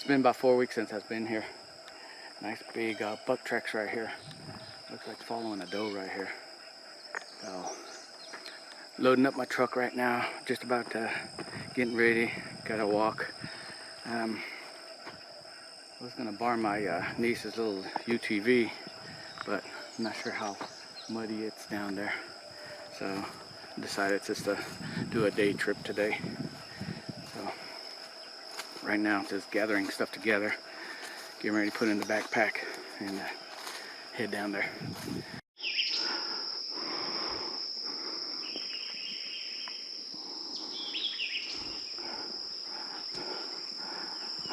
been about 4 weeks since I've been here. Nice big buck tracks right here. Looks like following a doe right here. So, loading up my truck right now. Just about getting ready. Gotta walk. I was gonna borrow my niece's little UTV, but I'm not sure how muddy it's down there. So I decided just to do a day trip today. So right now I'm just gathering stuff together, getting ready to put in the backpack and head down there.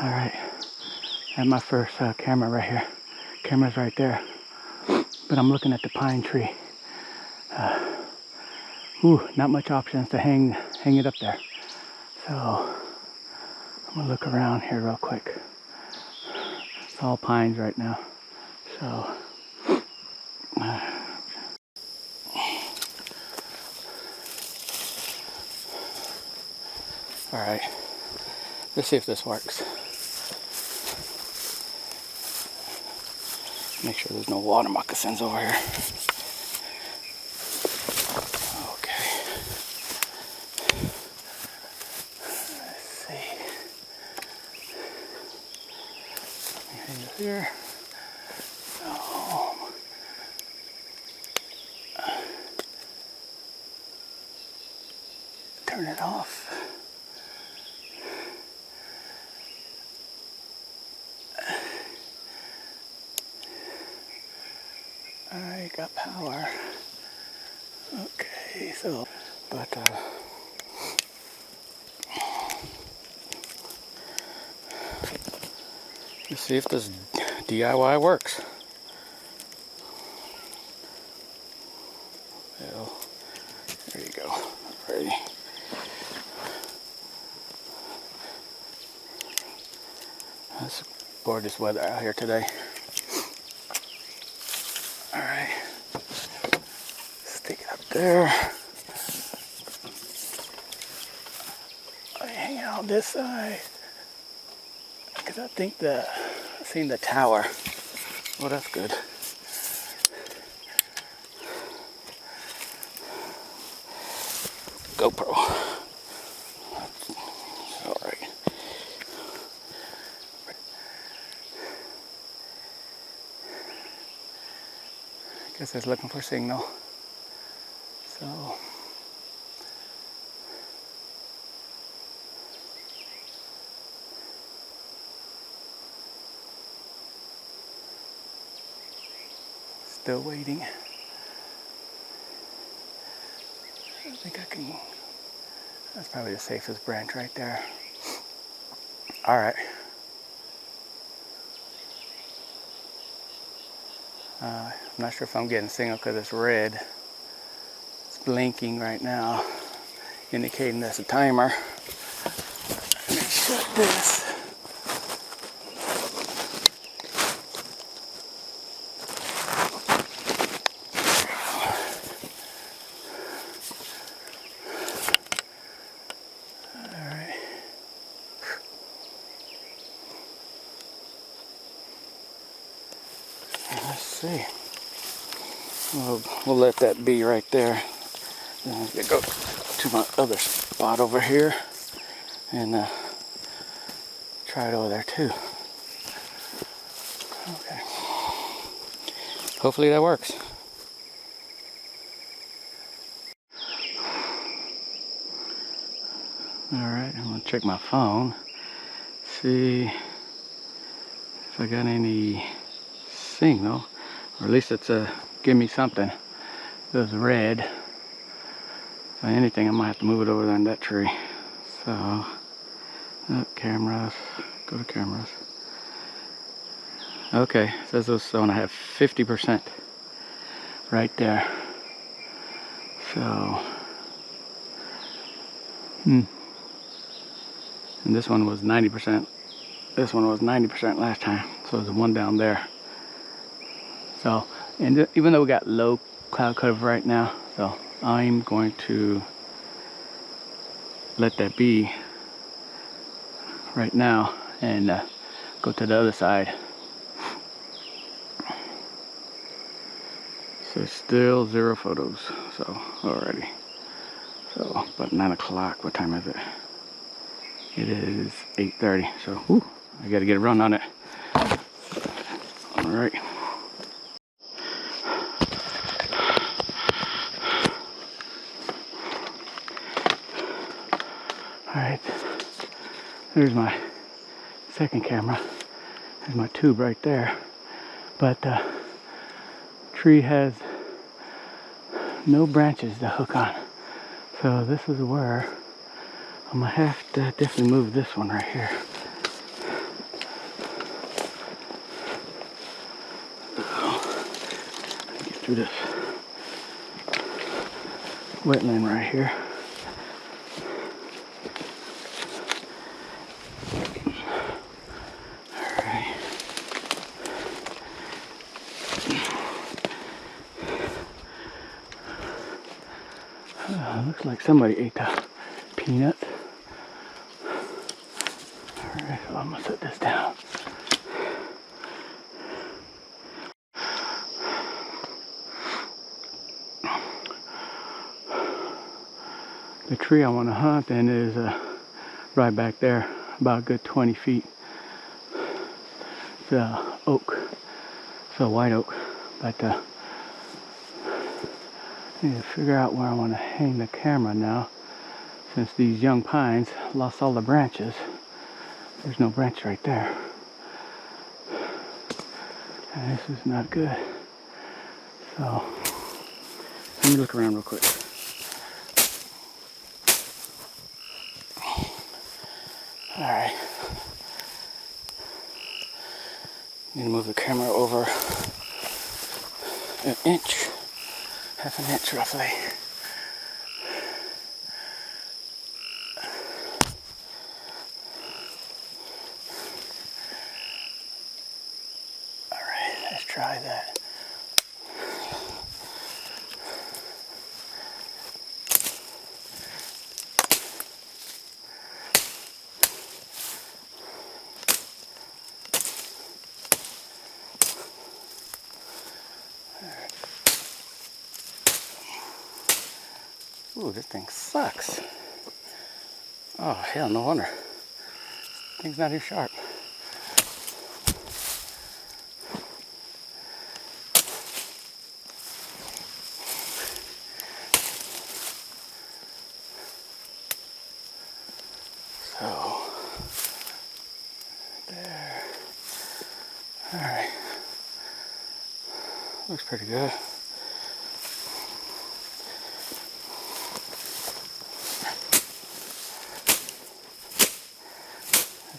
All right, I have my first camera right here. Camera's right there, but I'm looking at the pine tree. Not much options to hang it up there. So I'm gonna look around here real quick. It's all pines right now. So all right, let's see if this works. Make sure there's no water moccasins over here. Okay. Let's see. Anything here? No. Turn it off. Alright, got power. Okay, so, but let's see if this DIY works. Well, there you go. Ready. Let's gorgeous weather out here today. Alright, stick it up there. I hang out on this side because I think I've seen the tower. Well, that's good. GoPro. Alright. Guess it's looking for signal. So still waiting. I think I can. That's probably the safest branch right there. All right. I'm not sure if I'm getting signal because it's red. It's blinking right now, indicating that's a timer. Let me shut this. Alright. Let's see. We'll let that be right there. Then I'm gonna go to my other spot over here and try it over there too. Okay. Hopefully that works. Alright, I'm gonna check my phone. See if I got any signal. Or at least it's give me something. It was red. If anything, I might have to move it over there in that tree. So, cameras. Go to cameras. Okay, it says this zone I have 50% right there. So, and this one was 90%. This one was 90% last time. So there's one down there. So, and even though we got low cloud cover right now, so I'm going to let that be right now, and go to the other side. So still 0 photos, so already. So about 9 o'clock, what time is it? It is 8:30, so whew, I gotta get a run on it. All right. All right, there's my second camera. There's my tube right there. But the tree has no branches to hook on. So this is where I'm gonna have to definitely move this one right here. Get through this wetland right here. Alright. Looks like somebody ate the peanut. Alright, so I'm gonna set this down. The tree I want to hunt in is right back there, about a good 20 feet. It's a oak. It's a white oak. But I need to figure out where I want to hang the camera now, since these young pines lost all the branches. There's no branch right there. And this is not good. So let me look around real quick. Alright. Need to move the camera over an inch, half an inch roughly. Alright, let's try that. Ooh, this thing sucks. Oh, hell, no wonder. This thing's not even sharp. So, there. Alright. Looks pretty good.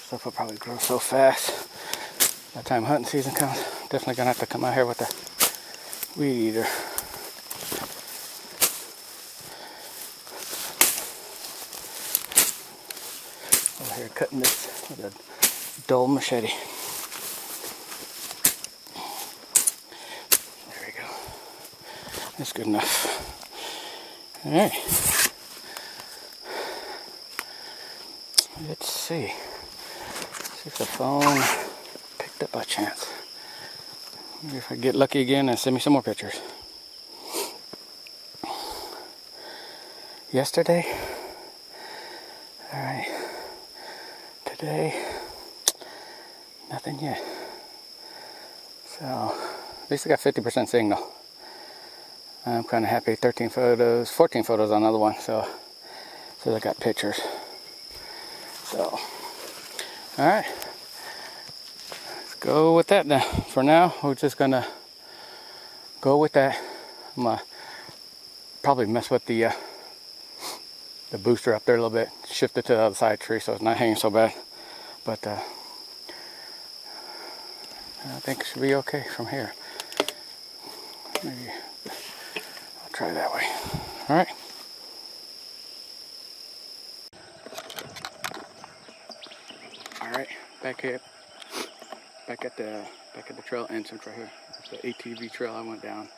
Stuff will probably grow so fast. By the time hunting season comes, definitely gonna have to come out here with the weed eater. Over here cutting this with a dull machete. There we go. That's good enough. Alright. Let's see. See if the phone picked up by chance. Maybe if I get lucky again and send me some more pictures. Yesterday. Alright. Today. Nothing yet. So, at least I got 50% signal. I'm kind of happy. 13 photos, 14 photos on another one. So I got pictures. So. Alright, let's go with that now. For now, we're just gonna go with that. I'm gonna probably mess with the booster up there a little bit, shift it to the other side of the tree so it's not hanging so bad. But I think it should be okay from here. Maybe I'll try that way. Alright. Alright, back here, back at the trail entrance right here. That's the ATV trail I went down.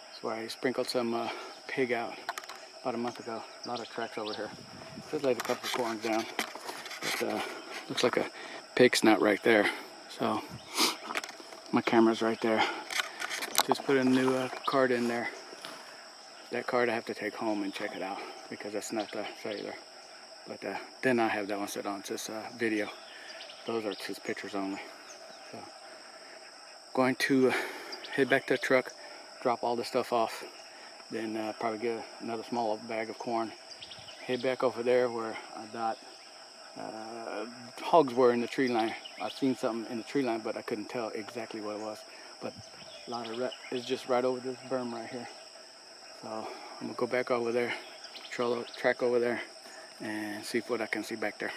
That's where I sprinkled some pig out about a month ago. A lot of tracks over here. Just laid a couple of corns down. But looks like a pig snout right there. So my camera's right there. Just put a new card in there. That card I have to take home and check it out because that's not the cellular. But then I have that one set on. It says video. Those are just pictures only. So going to head back to the truck, drop all the stuff off, then probably get another small bag of corn. Head back over there where I thought hogs were in the tree line. I seen something in the tree line, but I couldn't tell exactly what it was. But a lot of rut is just right over this berm right here. So I'm gonna go back over there, track over there, and see what I can see back there.